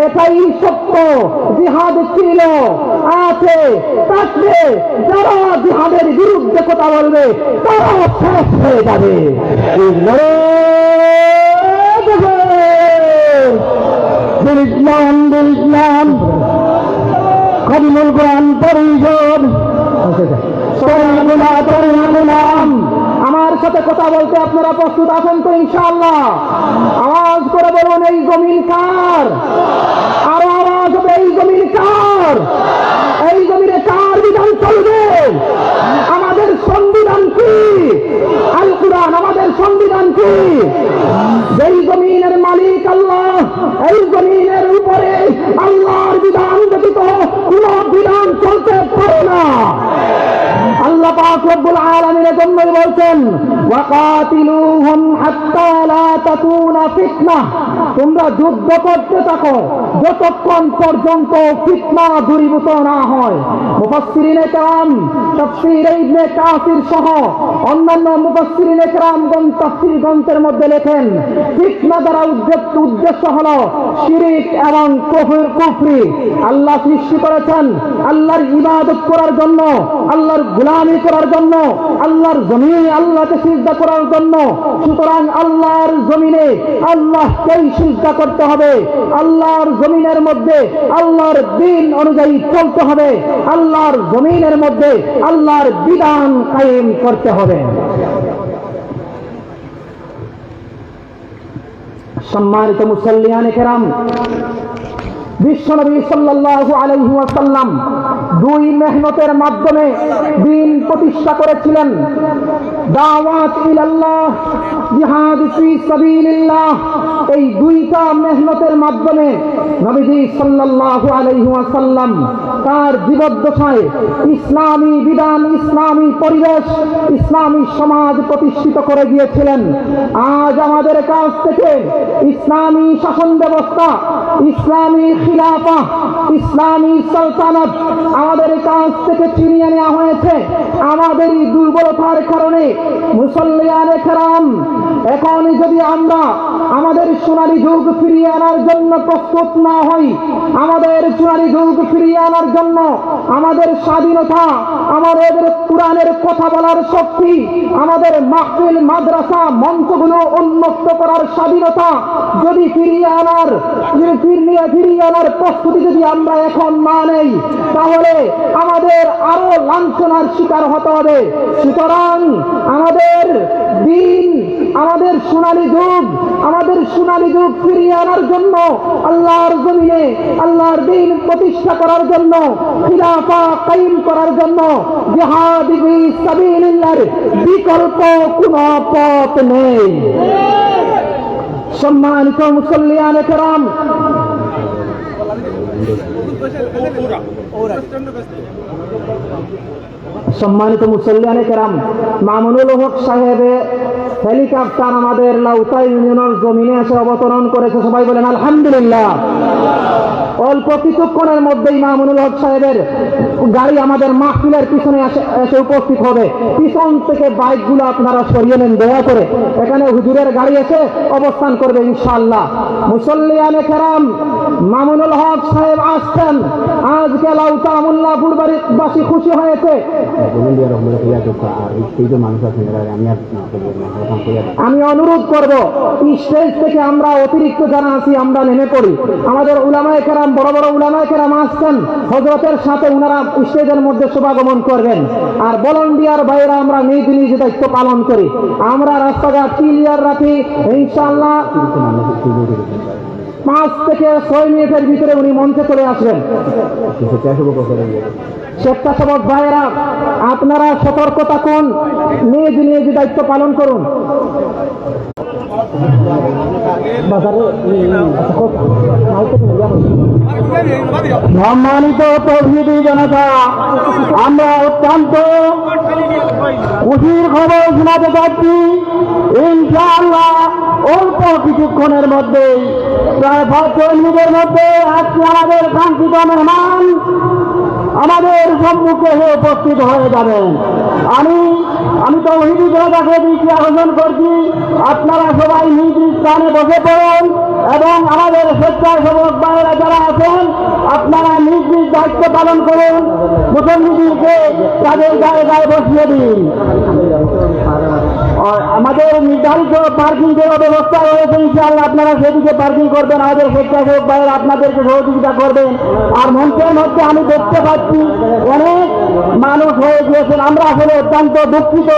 এটাই সত্য। জিহাদ ছিল, আছে, থাকবে। যারা জিহাদের বিরুদ্ধে কথা বলবে তারা শেষ হয়ে যাবে। ইসলাম ইসলাম খাদিমুল কোরআন পরিষদ আমার সাথে কথা বলতে আপনারা প্রস্তুত আছেন তো? ইনশাআল্লাহ আওয়াজ করে বলুন, এই জমিন কার? আরো আওয়াজ হবে, এই জমিন কার? এই জমিনে কার বিধান চলবে? আমাদের সংবিধান কি? আল কুরআন আমাদের সংবিধান কি? যেই জমিনের মালিক আল্লাহ, এই জমিনের উপরে আল্লাহর বিধান ব্যতীত কোন বিধান চলতে পারে না। আল্লাহ পাক রব্বুল আলামিনের জন্যই বলছেন, ওয়াকাতিলুহুম হাত্তা লা তাকুনা ফিতনাহ, তোমরা যুদ্ধ করতে থাকো যতক্ষণ পর্যন্ত ফিতনা দূরীভূত না হয়। মুফাসসিরিনে কেরাম তাফসীর ইবনে কাসির সহ অন্যান্য মুফাসসিরিনে কেরামগণ তাফসীর গ্রন্থের মধ্যে লেখেন, ফিতনা দ্বারা উদ্দেশ্য হলো শিরক এবং কুফরি। আল্লাহ সৃষ্টি করেছেন আল্লাহর ইবাদত করার জন্য, আল্লাহর গোলামি করার জন্য, আল্লাহর জমিনে আল্লাহকে সিজদা করার জন্য। সুতরাং আল্লাহর জমিনে আল্লাহকেই সিজদা করতে হবে, আল্লাহর জমিনের মধ্যে আল্লাহর দ্বীন অনুযায়ী চলতে হবে, আল্লাহর জমিনের মধ্যে আল্লাহর বিধান কায়েম করতে হবে। সম্মানিত মুসল্লিয়ানে কেরাম, বিশ্বনবী সাল্লাল্লাহু আলাইহি ওয়াসাল্লাম দুই মেহনতের মাধ্যমে দ্বীন প্রতিষ্ঠা করেছিলেন। দাওয়াত ইলাল্লাহ, জিহাদ ফি সাবিলিল্লাহ, এই দুইটা মেহনতের মাধ্যমে নবীজি সাল্লাল্লাহু আলাইহি ওয়াসাল্লাম তার জীবদ্দশায় ইসলামী বিধান, ইসলামী পরিবেশ, ইসলামী সমাজ প্রতিষ্ঠিত করে গিয়েছিলেন। আজ আমাদের কাছ থেকে ইসলামী শাসন ব্যবস্থা, ইসলামী খিলাফা, ইসলামী সালতানাত আমাদের কাছ থেকে ছিনিয়ে নেওয়া হয়েছে আমাদের দুর্বলতার কারণে। মুসল্লিয়ানে কেরাম, এখন যদি আমরা আমাদের সোনালী যুগ ফিরিয়ে আনার জন্য প্রস্তুত না হই, আমাদের সোনালী যুগ ফিরিয়ে আনার জন্য আমাদের স্বাধীনতা, আমাদের কোরআনের কথা বলার শক্তি, আমাদের মাহফিল মাদ্রাসা মঞ্চগুলো উন্মুক্ত করার স্বাধীনতা যদি ফিরিয়ে আনার প্রস্তুতি যদি আমরা এখন না নেই, তাহলে আমাদের আরো লাঞ্ছনার শিকার হতে হবে। সুতরাং আমাদের দিন, আমাদের সোনালী যুগ ফিরিয়ে আনার জন্য, আল্লাহর জমিনে আল্লাহর দিন প্রতিষ্ঠা করার জন্য, খিলাফা কায়েম করার জন্য জিহাদ ফি সাবিলিল্লাহর বিকল্প কোনো পথ নেই। সম্মানিত মুসল্লিয়ানে কেরাম, মামুনুল হক সাহেবে হেলিকপ্টার আমাদের লাউতা ইউনিয়নের জমিনে এসে অবতরণ করেছে। সবাই বলেন আলহামদুলিল্লাহ। অল্প কিছুক্ষণের মধ্যেই মামুনুল হক সাহেবের গাড়ি আমাদের মাহফিলের পিছনে এসে উপস্থিত হবে। পিছন থেকে বাইকগুলো আপনারা সরিয়ে নেন দয়া করে, এখানে হুজুরের গাড়ি এসে অবস্থান করবে ইনশাআল্লাহ। মুসল্লিয়ানে কেরাম, মামুনুল হক সাহেব আসছেন। আজকে লাউতা মোল্লাপুর বাড়িবাসী খুশি হয়েছে। আমি অনুরোধ করব, স্টেজ থেকে আমরা অতিরিক্ত যারা আছি আমরা নেমে পড়ি। আমাদের উলামায়ে কেরাম, বড় বড় উলামায়ে কেরাম আসছেন, হযরতের সাথে ওনারা স্টেজের মধ্যে শুভাগমন করবেন। আর ভলান্টিয়ার ভাইরা আমরা নিজ নিজ দায়িত্ব পালন করি। আমরা রাস্তাঘাট ক্লিয়ার রাখি ইনশাআল্লাহ। 5 থেকে 6 মিনিটের ভিতরে উনি মঞ্চে চলে আসবেন। স্বেচ্ছাসেবক ভাইয়েরা, আপনারা সতর্ক থাকুন, নিজ নিজ দায়িত্ব পালন করুন। সম্মানিত তৌহিদি জনতা, আমরা অত্যন্ত খুশির খবর শোনাতে যাচ্ছি। ইনশাআল্লাহ অল্প কিছুক্ষণের মধ্যে, প্রায় 5 মিনিটের মধ্যে আজকে আমাদের কাঙ্ক্ষিত মেহমান আমাদের সম্মুখে উপস্থিত হয়ে যাবেন। আমি আমি তো ওহিদি জনতাকে দৃষ্টি আকর্ষণ করছি, আপনারা সবাই নিজ নিজ স্থানে বসে পড়ুন এবং আমাদের স্বেচ্ছাসেবক ভাইয়েরা যারা আছেন আপনারা নিজ নিজ দায়িত্ব পালন করুন, মুসল্লিদেরকে তাদের জায়গায় বসিয়ে দিন। আমাদের নির্ধারিত পার্কিং এর ব্যবস্থা রয়েছে, ইনশাআল্লাহ আপনারা সেদিকে পার্কিং করবেন, আমাদের স্বেচ্ছাসেবক ভাইয়েরা আপনাদেরকে সহযোগিতা করবেন। আর মঞ্চের মধ্যে আমি দেখতে পাচ্ছি অনেক মানুষ হয়ে গিয়েছেন, আমরা আসলে অত্যন্ত দুঃখিত,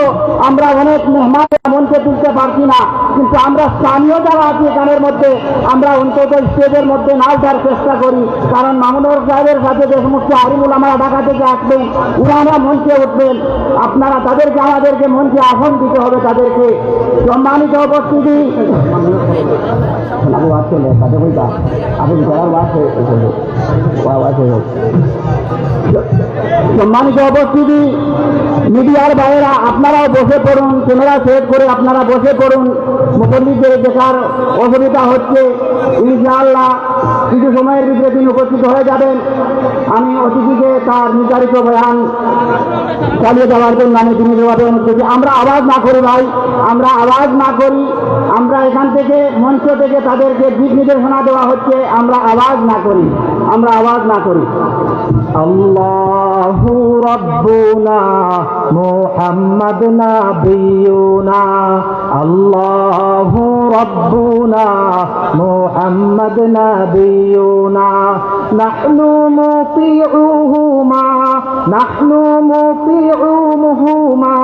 আমরা অনেক মেহমান মঞ্চে তুলতে পারছি না, কিন্তু আমরা স্থানীয় যারা আছি এখানের মধ্যে আমরা অন্তত স্টেজের মধ্যে না ওঠার চেষ্টা করি, কারণ মামুনুর সাহেবের সাথে যে সমস্ত আলিমুল আমরা ঢাকা থেকে আসবেন ওনারা মঞ্চে উঠবেন, আপনারা তাদেরকে আমাদেরকে মঞ্চে আসন দিতে হবে তাদেরকে। সম্মানিত উপস্থিতি, সম্মানিত উপস্থিতি, মিডিয়ার বাইরা আপনারাও বসে পড়ুন, ক্যামেরা সেট করে আপনারা বসে পড়ুন, মুসল্লিদের দেখার অসুবিধা হচ্ছে, ইনশাআল্লাহ কিছু সময়ের ভিতরে তিনি উপস্থিত হয়ে যাবেন। আমি অতিথিকে তার নির্ধারিত বয়ান চালিয়ে যাওয়ার জন্য আমি তিনি জবাবে অনুরোধ করছি। আমরা আওয়াজ না করি ভাই, আমরা আওয়াজ না করি, আমরা এখান থেকে মঞ্চ থেকে তাদেরকে দিক নির্দেশনা দেওয়া হচ্ছে, আমরা আওয়াজ না করি, আমরা আওয়াজ না করি। আল্লাহু রাব্বুনা মুহাম্মাদ নাবিয়ুনা, আল্লাহু রাব্বুনা মুহাম্মাদ নাবিয়ুনা, নাহনু মুতিউহুমা নাহনু মুতিউহুমা,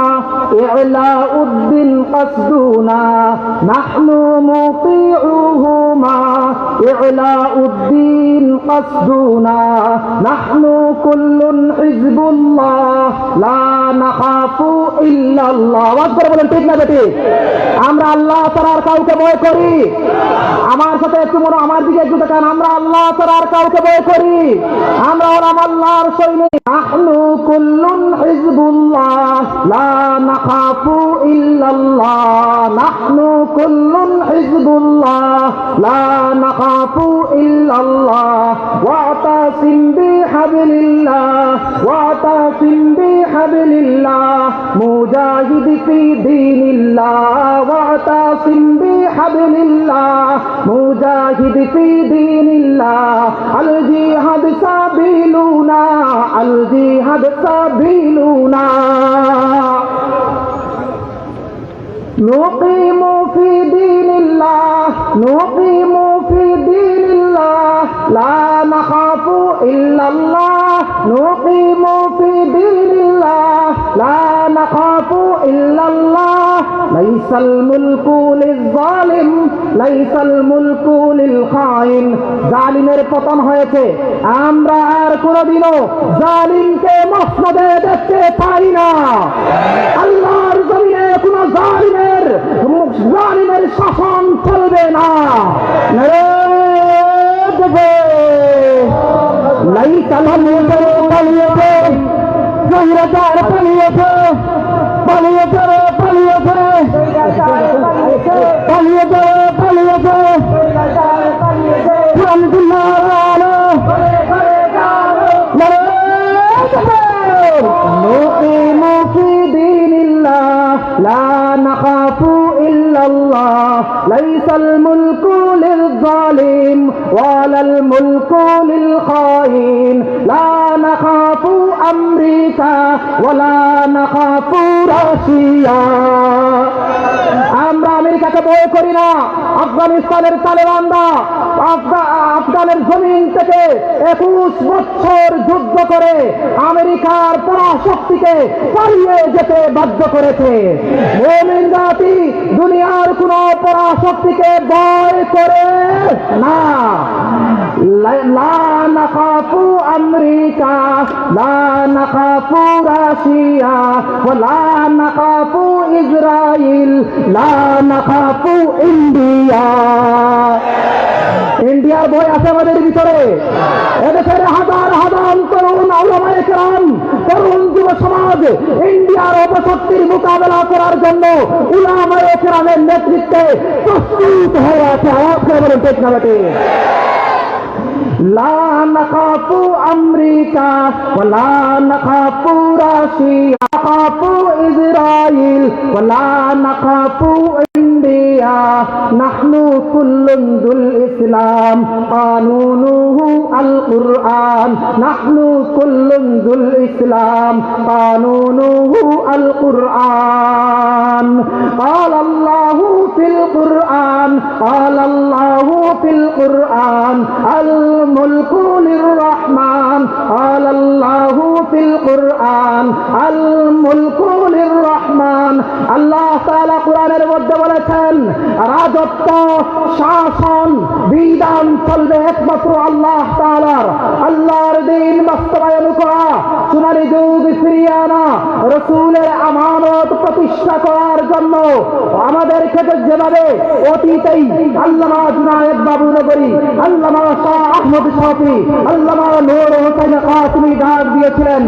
ইলাউদ্দিন কসদুনা, নাহনু মুতিউহুমা ইলাউদ্দিন কসদুনা, নাহনু কুল্লুন হিজবুল্লাহ লা নাখাফু ইল্লাল্লাহ। আওয়াজ করে বলেন ঠিক না বেটি? আমরা আল্লাহ তাআলার কাউকে ভয় করি? আমার সাথে একটু মনে, আমার দিকে একটু দেখেন, আমরা আল্লাহ তাআলার কাউকে ভয় করি? আমরা হলাম আল্লাহর সৈনিক। নাহনু কুল্লুন হিজবুল্লাহ লা নাখাফু ইল্লাল্লাহ, নাহনু কুল্লুন হিজবুল্লাহ লা নাখাফু ইল্লাল্লাহ, ওয়াতাসিম বিহাবলিল্লাহ ওয়াতাসিম বিহাবলিল্লাহ, মুজাহিদ ফি দীনিল্লাহ ওয়াতাসিম বিহাবলিল্লাহ, মুজাহিদ ফি দীনিল্লাহ, আল জিহাদ সাবিলুনা আল জিহাদ সাবিলুনা, নুকিমু ফি দীনিল্লাহ নুকিমু ফি দীনিল্লাহ লা নাখাফু ইল্লাল্লাহ, নুকিমু ফি দীনিল্লাহ লা নাখাফু ইল্লাল্লাহ, লাইসাল মুলকু লিয-যালিম লাইসাল মুলকু লিল-খাইন। জালিমের পতন হয়েছে, আমরা আর কোনদিনও জালিমকে মসনদে দেখতে পাই না। আল্লাহর জমিনে কোন জালিমের শাসন চলবে না। লাইসাল মুলকু পালিয়েছে, জহিরাদার পালিয়েছে, পালিয়েছে পালিয়েছে পালিয়েছে পালিয়েছে, নুকিমু ফি দীনিল্লাহ লা নাখাফু ইল্লাল্লাহ, লাইসাল মুলকু লিয-যালিম ওয়ালাল মুলকু লিল-খাইন, লা নাখাফু আমেরিকা ওয়ালা নাখাফু রাশিয়া। আমরা আমেরিকাকে ভয় করি না। আফগানিস্তানের তালেবানরা আফগানের জমিন থেকে 21 বছর যুদ্ধ করে আমেরিকার পরাশক্তিকে পালিয়ে যেতে বাধ্য করেছে। মুমিন জাতি দুনিয়ার কোন পরাশক্তিকে ভয় করে না। লা নাখাফু আমেরিকা লা নাখাফু রাশিয়া ওয়ালা নাখাফু ইসরাইল লা নাখাফু ইন্ডিয়া। ইন্ডিয়ার ভয় আছে আমাদের ভিতরে। এদেশের হাজার হাজার তরুণ উলামায়ে কেরাম, তরুণ যুব সমাজ ইন্ডিয়ার অপশক্তির মোকাবেলা করার জন্য উলামায়ে কেরামের নেতৃত্বে প্রস্তুত হয়ে আছে। আওয়াজ করে বলেন ঠিক না বেটি? লা নাখাফু আমেরিকা ওয়ালা নাখাফু রাশিয়া, নাখাফু ইসরাইল إسرائيل ولا نخاف عنديا نحن كل ذو الإسلام قانونه القرآن نحن كل ذو الإسلام قانونه القرآن قال الله في القرآن قال الله في القرآن الملك للرحمن قال الله في القرآن الملك للرحمن আল্লাহ তাআলা কোরআনের মধ্যে বলেছেন রাজত্ব শাসন বিধান চলবে একমাত্র আল্লাহ তাআলার আল্লাহর দ্বীন বাস্তবায়ন করা সোনালী যুগ ফিরিয়ে আনা রাসূলের আমানত প্রতিষ্ঠা করার জন্য আমাদেরকে যেভাবে অতীতেই আল্লামা জুনায়েদ বাবুনগরী আল্লামা শাহ আহমদ শফি আল্লামা নূর হোসেন কাসেমী ডাক দিয়েছিলেন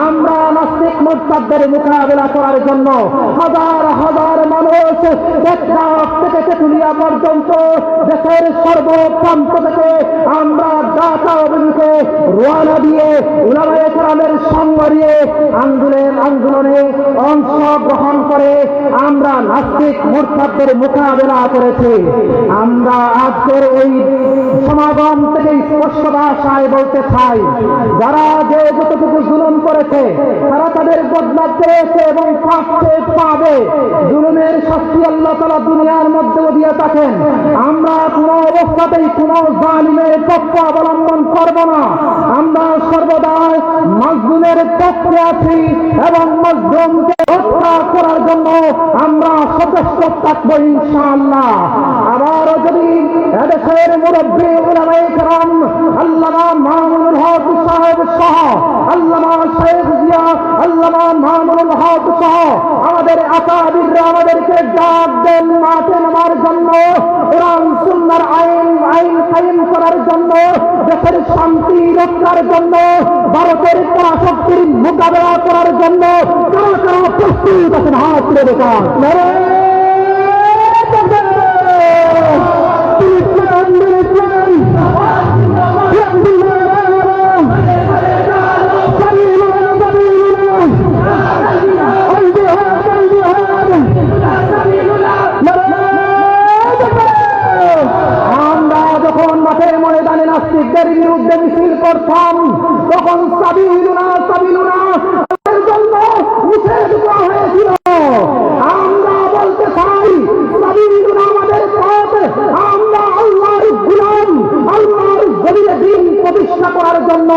আমরা নাস্তিক মুরতাদদের মোকাবেলা করার জন্য হাজার হাজার মানুষ টেকনাফ থেকে তেঁতুলিয়া পর্যন্ত দেশের সর্বপ্রান্ত থেকে আমরা ঢাকা অভিমুখে রওনা দিয়ে উলামায়ে কেরামের সঙ্গ নিয়ে আন্দোলনে অংশগ্রহণ করে আমরা নাস্তিক মুরতাদদের মোকাবেলা করেছি আমরা আজকের এই সমাগম থেকে স্পষ্ট ভাষায় বলতে চাই যারা যে যতটুকু জুলুম করেছে তারা তাদের বদলা পেয়েছে এবং পাবে জুলুমের শাস্তি আল্লাহ তাআলা দুনিয়ার মধ্যে দিয়ে থাকেন আমরা কোনো অবস্থাতেই কোনো জালিমের পক্ষ অবলম্বন করব না আমরা সর্বদা মাজলুমের পক্ষে আছি এবং মাজলুমকে রক্ষা করার জন্য আমরা সচেষ্ট থাকবো ইনশাআল্লাহ আবারও যদি এদেশের মুরব্বী উলামায়ে কেরাম আল্লামা মামুনুল হক সাহেব সহ আল্লামা শেখ জিয়া আল্লামা মামুনুল হক সহ আমাদের আকাবিররা আমাদেরকে ডাক দেন মাঠে নামার জন্য কোরআন সুন্নাহর আইন কায়েম করার জন্য দেশের শান্তি রক্ষার জন্য ভারতের পরাশক্তির মোকাবেলা করার জন্য কারা কারা প্রস্তুত আছেন হাত তুলে দেখান নাস্তিকদের বিরুদ্ধে মিছিল করতাম তখন সাবিলুনা জন্য নিষেধ করা হয়েছিল আমরা বলতে চাই সাবিলুনা আমাদের পথ আমরা আল্লাহর গোলাম আল্লাহর জমিনে দ্বীন প্রতিষ্ঠা করার জন্য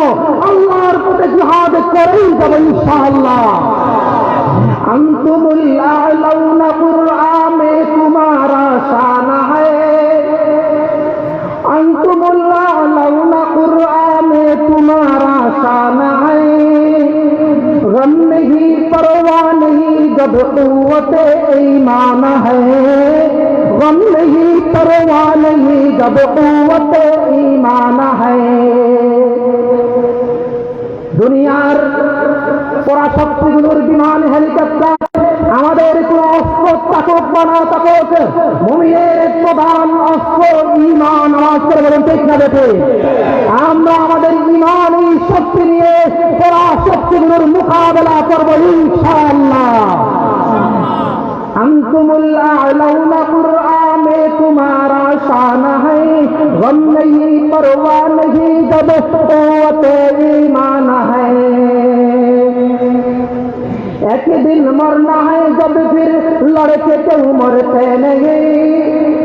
আল্লাহর পথে জিহাদ করেই যাব ইনশাআল্লাহ अंतुमुल आलौना कुरआन में तुम्हारा शान है अंतुमुल आलौना कुरआन में तुम्हारा शान है गम नहीं परवाह नहीं जब कुव्वत ईमान है गम नहीं परवाह नहीं जब कुव्वत ईमान है দুনিয়ার পরাশক্তিগুলোর বিমান হেলিকপ্টার আমাদের কোন অস্ত্র থাকুক বা না থাকুক মুমিনের প্রধান অস্ত্র ঈমান আওয়াজ করে বলেন ঠিক না বেঠে আমরা আমাদের ঈমান এই শক্তি নিয়ে পরাশক্তিগুলোর মোকাবেলা করব ইনশাআল্লাহ अंतुमुल आलौना कुरआन में तुम्हारा शान है गम नहीं परवाह नहीं जब कुव्वत ईमान है एक दिन मरना है जब फिर लड़के क्यों मरते नहीं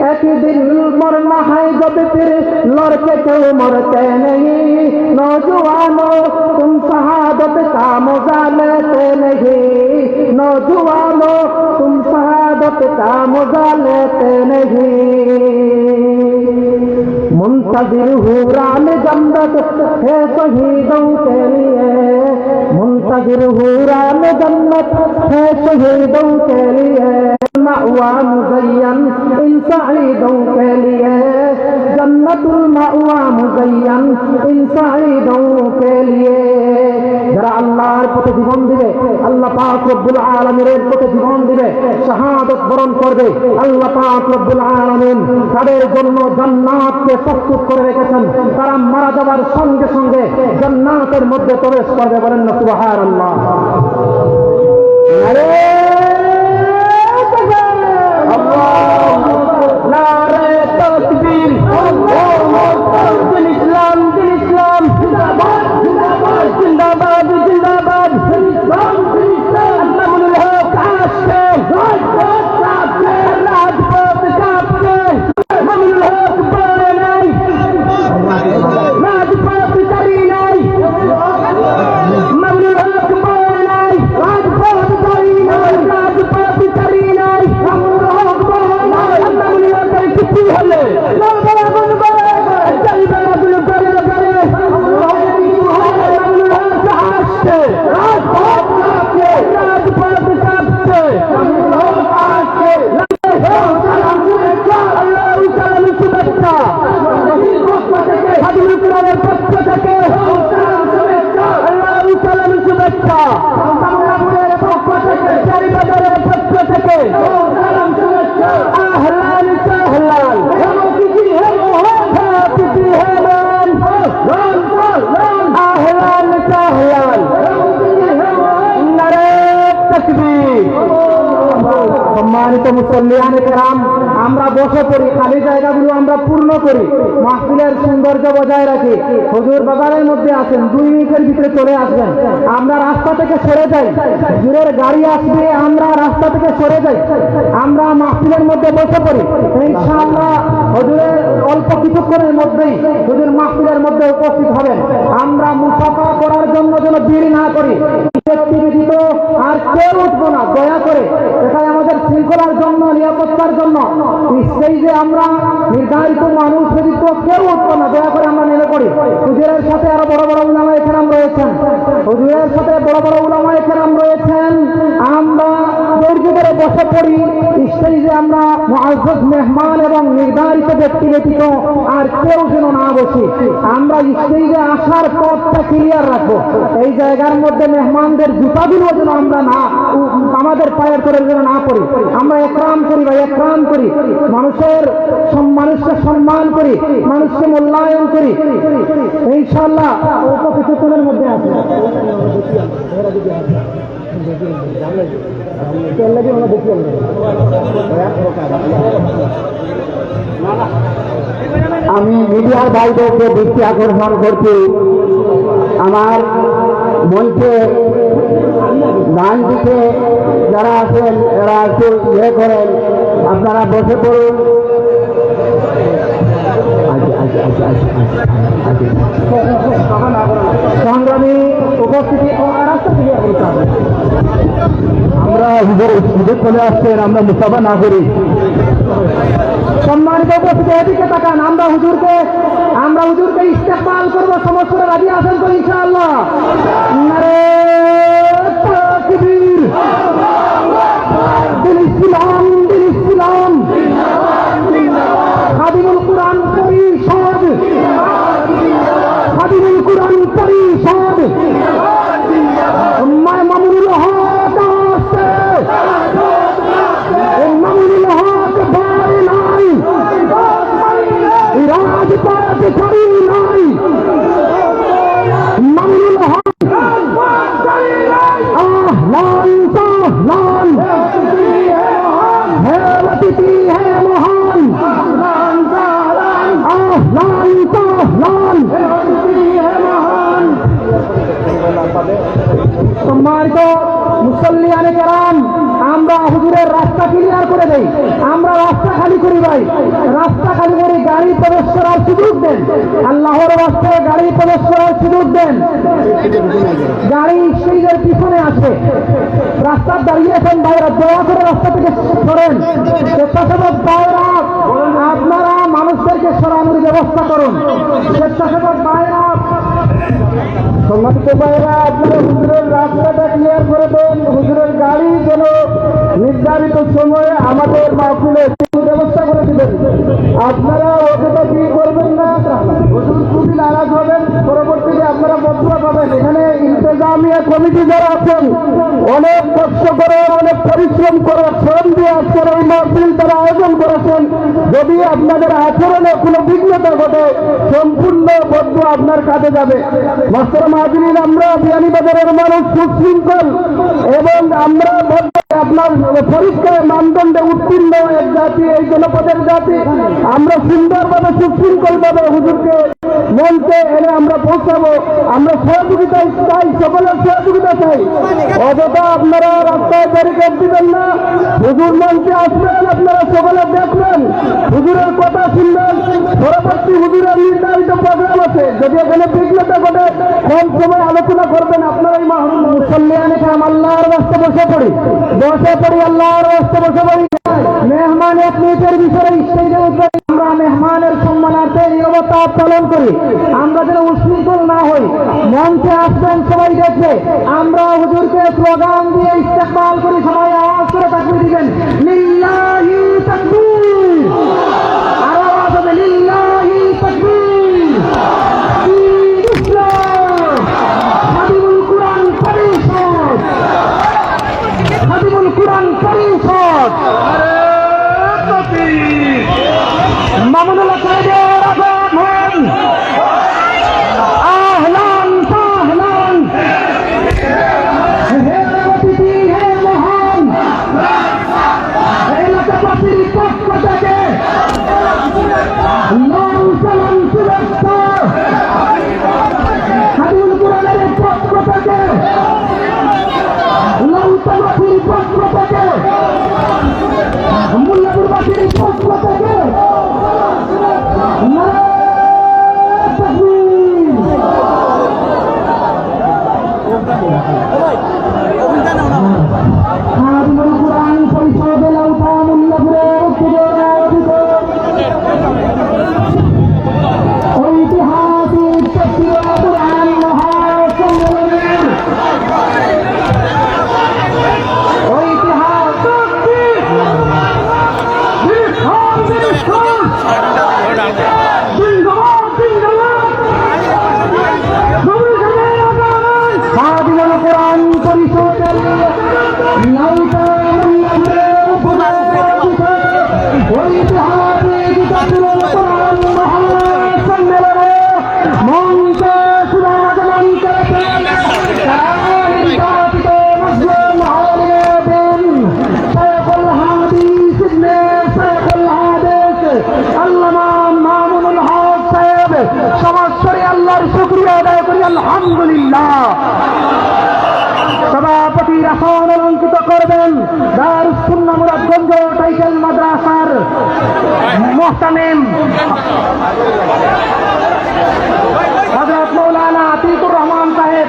एक दिन मरना है जब फिर लड़के क्यों मरते नहीं नौजवानों तुम शहादत का मजा लेते नहीं नौजवानों तुम शहादत का मजा लेते नहीं मुंतजिर हूँ राम जन्नत है शहीदों के लिए मुंतजिर हूँ राम जन्नत है शहीदों के लिए मअवा मुज़य्यन इन सईदों के लिए जन्नतुल मअवा मुज़य्यन इन सईदों के लिए যারা আল্লাহর পথে জীবন দিবে আল্লাহ পাক রব্বুল আলামিনের পথে জীবন দিবে শাহাদাত বরণ করবে আল্লাহ পাক রব্বুল আলামিন তাদের জন্য জান্নাতকে প্রস্তুত করে রেখেছেন তারা মারা যাওয়ার সঙ্গে সঙ্গে জান্নাতের মধ্যে প্রবেশ করবে বলেন না সুবহানাল্লাহ কমলাপুরের পক্ষ থেকে, চারিবাজারের পক্ষ থেকে আহলান সাহলান, আহলান সাহলান, নারে তাকবীর। সম্মানিত মুসল্লিয়ানে কেরাম, আমরা বসে পড়ি, খালি জায়গাগুলো আমরা পূর্ণ করি, মাহফিলের সৌন্দর্য বজায় রাখি। হুজুর বাজারের মধ্যে আছেন, 2 মিনিটের ভিতরে চলে আসবেন। আমরা রাস্তা থেকে সরে যাই, হুজুরের গাড়ি আসবে, আমরা রাস্তা থেকে সরে যাই, আমরা মাহফিলের মধ্যে বসে পড়ি। ইনশাআল্লাহ হুজুরের অল্প কিছুক্ষণের মধ্যেই হুজুর মাহফিলের মধ্যে উপস্থিত হবেন। আমরা মুসাফা করার জন্য যেন দেরি না করি, ব্যক্তিবিহিত আর কেউ উঠবো না, দয়া করে। এটাই আমাদের শৃঙ্খলার জন্য, নিরাপত্তার জন্য। স্টেজে আমরা নির্ধারিত মানুষ ব্যতীত কেউ উঠবো না, দয়া করে আমরা নেমে পড়ি। হুজুরের সাথে আরো বড় বড় উলামায়ে কেরাম রয়েছেন, হুজুরের সাথে বড় বড় উলামায়ে কেরাম রয়েছেন। আমরা ধৈর্য ধরে বসে পড়ি। স্টেজে আমরা মুআজ্জাজ মেহমান এবং নির্ধারিত ব্যক্তি ব্যতীত আর কেউ যেন না বসি। আমরা স্টেজে আসার পথটা ক্লিয়ার রাখবো। এই জায়গার মধ্যে মেহমানদের জুতাগুলো যেন আমরা না, আমাদের পায়ের করে যেন না পড়ি। আমরা একরাম করি বা একরাম করি, মানুষকে সম্মান করি, মানুষকে মূল্যায়ন করি। ইনশাআল্লাহ অল্প কিছুক্ষণের মধ্যে আছে। আমি মিডিয়ার ভাইদেরকে দৃষ্টি আকর্ষণ করছি, আমার মঞ্চে ডান দিকে যারা আছেন এরা একটু ইয়ে করেন, আপনারা বসে পড়ুন। সংগ্রামী উপস্থিতি, আমরা হুজুর চলে আসছেন, আমরা মুসাফা না করি। সম্মানিত উপস্থিতি এদিকে তাকান, আমরা হুজুরকে ইস্তেকবাল করবো। সমস্যা রাজি আছেন তো ইনশাআল্লাহ? নারে তাকবীর, দিল ইসলাম, দিল ইসলাম, খাদিমুল কুরআন পরিষদ, খাদিমুল কুরআন পরিষদ, মামুনুল হক আসছে, মামুনুল হক ভাই নাই, রাজপথ করি নাই, মামুনুল হক আহলান সাহলান, হে অতিথি হে মহান, আহলান সাহলান। সম্মানিত মুসল্লিয়ানে কেরাম, আমরা হুজুরের রাস্তা ক্লিয়ার করে দেই, আমরা রাস্তা খালি করি ভাই, রাস্তা খালি করে গাড়ি প্রবেশ করার সুযোগ দেন। আল্লাহর রাস্তায় গাড়ি প্রবেশ করার সুযোগ দেন। গাড়ি স্টেজের পিছনে আসে, রাস্তার দাঁড়িয়েছেন ভাইরা, দয়া করে রাস্তা থেকে সরেন। স্বেচ্ছাসেবক ভাইরা, আপনারা মানুষদেরকে সরানোর ব্যবস্থা করুন। স্বেচ্ছাসেবক ভাইরা, সম্মানিত ভাইরা, আপনারা হুজুরের রাস্তাটা ক্লিয়ার করে দেন। হুজুরের গাড়ি যেন নির্ধারিত সময়ে আমাদের মাহফিলে ব্যবস্থা করে দিবেন। আপনারা অতটা কি করবেন না, হুজুর খুবই নারাজ হবেন, পরবর্তীতে আপনারা বদুয়া পাবেন। এখানে ইন্তেজামিয়া কমিটি যারা আছেন অনেক কষ্ট করে, অনেক পরিশ্রম করে, শ্রম দিয়ে আজকের এই মাহফিল তারা আয়োজন করেছেন। যদি আপনাদের আচরণে কোনো বিঘ্নতা ঘটে, সম্পূর্ণ বদুয়া আপনার কাছে যাবে। মাস্টার মাহফিল, আমরা বিয়ানীবাজারের মানুষ সুশৃঙ্খল এবং আমরা আপনার পরীক্ষায় মানদণ্ডে উত্তীর্ণ এক জাতি, এই জনপদের জাতি। আমরা সুন্দরভাবে সুশৃঙ্খল ভাবে হুজুরকে মঞ্চে এনে আমরা পৌঁছাবো। আমরা সহযোগিতা চাই, সকলের সহযোগিতা চাই। অযথা আপনারা রাস্তায় ব্যারিকেড দিবেন না, হুজুর মঞ্চে আসবেন, আপনারা সকলে দেখবেন, হুজুরের কথা শুনবেন। পরবর্তী হুজুরের নির্ধারিত প্রোগ্রাম আছে, যদি এখানে বিঘ্নতা ঘটে কম সময় আলোচনা করবেন। আপনারা এই মুসল্লিয়ানে কেরাম, আল্লাহর রাস্তা বসে পড়ি, আল্লাহর রাস্তা বসে পড়ি। মেহমান 1 মিনিটের ভিতরে স্টেজে উঠবে। আমরা মেহমানের সম্মানার্থে নীরবতা পালন করি, আমরা যেন উশৃঙ্খল না হই। মঞ্চে আসবেন, সবাই দেখবে। আমরা হুজুরকে স্লোগান দিয়ে ইস্তেকবাল করি, সবাই আওয়াজ করে তাকবীর দিবেন, লিল্লাহি তাকবীর। আর আওয়াজ হবে লিল্লাহি তাকবীর। ইসলাম, খাদিমুল কুরআন পরিষদ, আলহামদুলিল্লাহ। সভাপতির আসন অলঙ্কিত করবেন দারুস সুন্নাহ মুরাদগঞ্জ টাইটেল মাদ্রাসার মুহতামিম হযরত মাওলানা আতিকুর রহমান সাহেব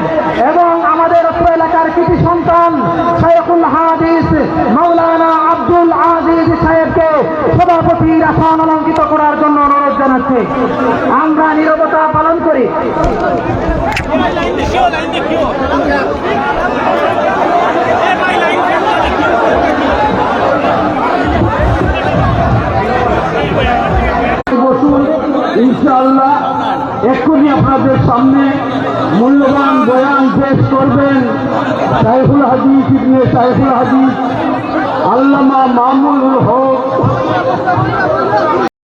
এবং আমাদের অত্র এলাকার কৃতি সন্তান শাইখুল হাদিস মাওলানা আব্দুল আজিজ সাহেবকে সভাপতির আসন অলঙ্কিত করার জন্য অনুরোধ জানাচ্ছি। আমরা নীরবতা পালন করি। বসুন, ইনশাআল্লাহ এক্ষুনি আপনাদের সামনে মূল্যবান বয়ান পেশ করবেন শাইখুল হাদিস ইবনে শাইখুল হাদিস আল্লামা মামুনুল হক।